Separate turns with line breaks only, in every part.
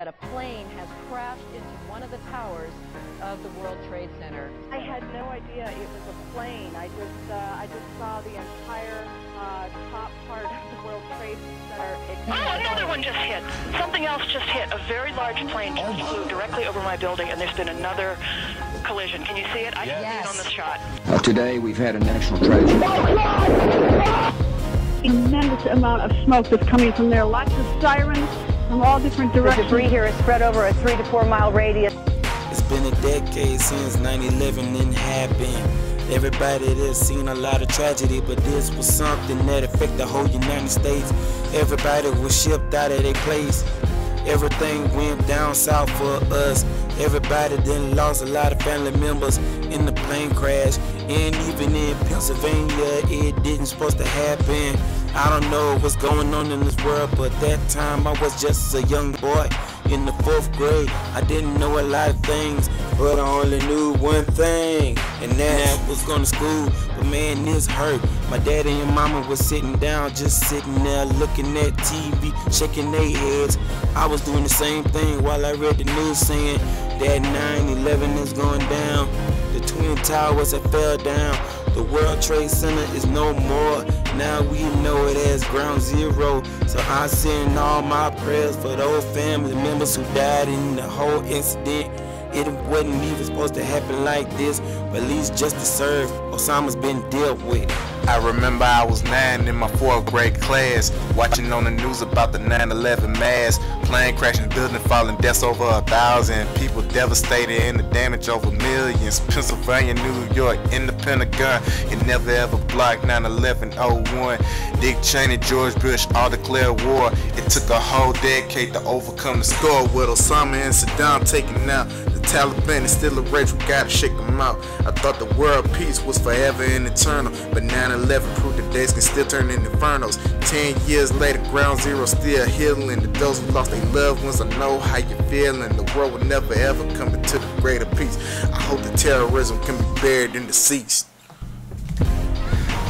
that a plane has crashed into one of the towers of the World Trade Center.
I had no idea it was a plane. I just saw the entire top part of the World Trade Center.
Oh, another one just hit. Something else just hit. A very large plane just flew directly over my building, and there's been another collision. Can you see it? I can see it on this shot.
Today we've had a national tragedy.
Tremendous amount of smoke that's coming from there. Lots of sirens from all different directions.
The debris here is spread over a 3 to 4 mile radius.
It's been a decade since 9/11 didn't happen. Everybody that's seen a lot of tragedy, but this was something that affected the whole United States. Everybody was shipped out of their place. Everything went down south for us. Everybody then lost a lot of family members in the plane crash. And even in Pennsylvania, it didn't supposed to happen. I don't know what's going on in this world, but that time I was just a young boy in the 4th grade. I didn't know a lot of things, but I only knew one thing, and that was going to school. But man, this hurt. My daddy and mama was sitting down, just sitting there looking at TV, shaking their heads. I was doing the same thing while I read the news saying that 9/11 is going down. The Twin Towers have fell down. The World Trade Center is no more. Now we know it as Ground Zero. So I send all my prayers for those family members who died in the whole incident. It wasn't even supposed to happen like this, but at least justice served. Osama's been dealt with.
I remember I was 9 in my 4th grade class, watching on the news about the 9/11 mass, plane crashing, building falling, deaths over 1,000, people devastated and the damage over millions. Pennsylvania, New York, in the Pentagon, it never ever blocked 9/11/01. Dick Cheney, George Bush all declared war. It took a whole decade to overcome the score with Osama and Saddam taking out. The Taliban is still a rage, we gotta shake them out. I thought the world peace was forever and eternal, but 9/11 proved the days can still turn into infernos. 10 years later, Ground Zero still healing. To those who lost their loved ones, I know how you're feeling. The world will never ever come into the greater peace. I hope the terrorism can be buried in the seas.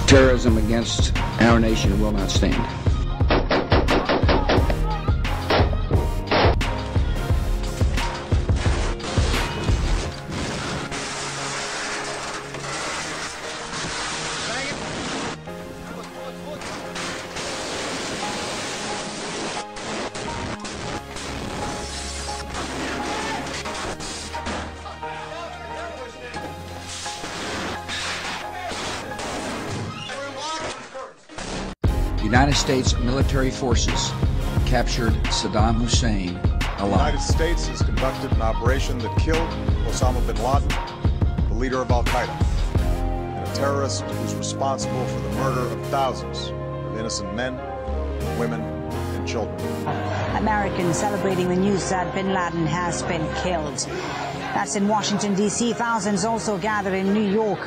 Terrorism against our nation will not stand. United States military forces captured Saddam Hussein alive.
The United States has conducted an operation that killed Osama bin Laden, the leader of Al-Qaeda, and a terrorist who's responsible for the murder of thousands of innocent men, women, and children.
Americans celebrating the news that bin Laden has been killed. That's in Washington, D.C. Thousands also gathered in New York,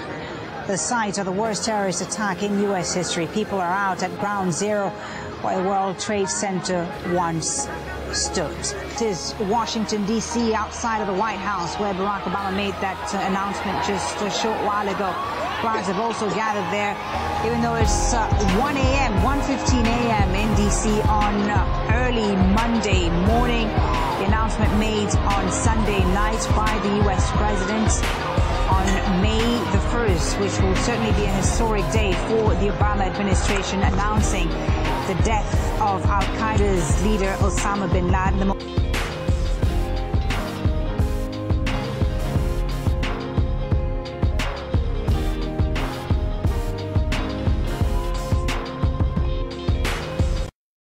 the site of the worst terrorist attack in U.S. history. People are out at Ground Zero, where the World Trade Center once stood. It is Washington, D.C., outside of the White House, where Barack Obama made that announcement just a short while ago. Crowds have also gathered there, even though it's 1 a.m., 1:15 a.m. in D.C. on early Monday morning. The announcement made on Sunday night by the U.S. President on May the 1st, which will certainly be a historic day for the Obama administration, announcing the death of Al-Qaeda's leader Osama bin Laden.